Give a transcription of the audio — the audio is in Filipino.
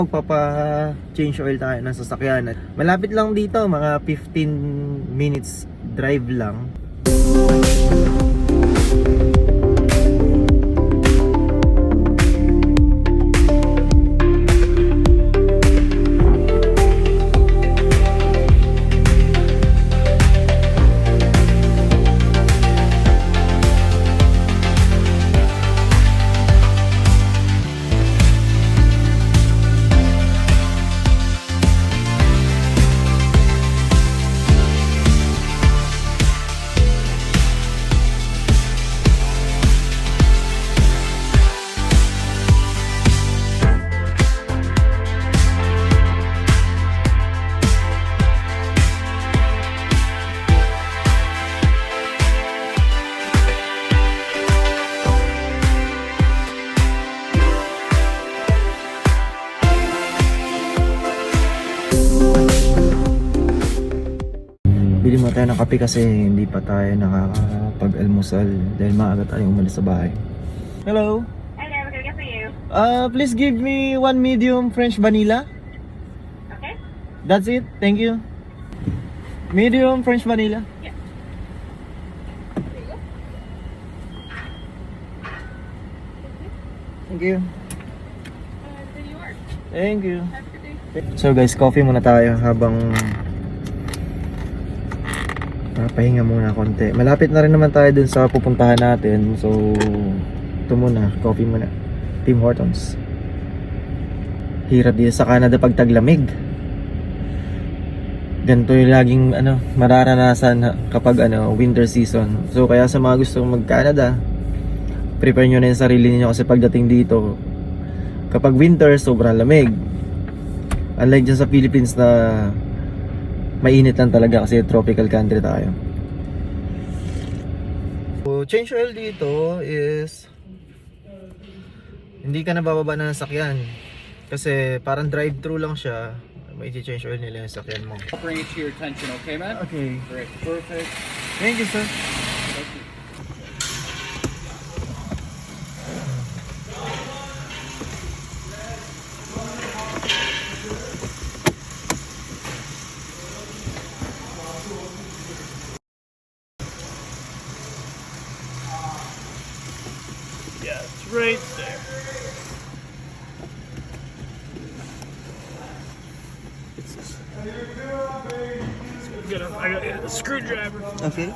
Magpapa-change oil tayo ng sasakyan. Malapit lang dito, mga 15 minutes drive lang. Bili mo tayo ng kape kasi hindi pa tayo nakakapag-almusal dahil maaga tayo umalis sa bahay. Hello? Hello, what can I get for you? Please give me one medium French vanilla. Okay. That's it. Thank you. Medium French vanilla. Yeah. There you go. Thank you. There you are. Thank you. Have a good day. So guys, coffee muna tayo habang pahinga muna konti. Malapit na rin naman tayo dun sa pupuntahan natin. So, ito muna. Coffee muna. Tim Hortons. Hirap dito sa Canada pag taglamig. Ganito yung laging mararanasan kapag winter season. So, kaya sa mga gustong mag-Canada, prepare nyo na yung sarili niyo kasi pagdating dito, kapag winter, sobrang lamig. Unlike dyan sa Philippines na mainit lang talaga kasi tropical country tayo. So, change oil dito is hindi ka na bababa ng sasakyan kasi parang drive-thru lang siya. May change oil nila yung sasakyan mo. I'll bring it to your attention, okay, man? Okay. Great. Perfect. Thank you, sir. Thank you. Yeah, it's right there. It's just, I got a screwdriver. Okay.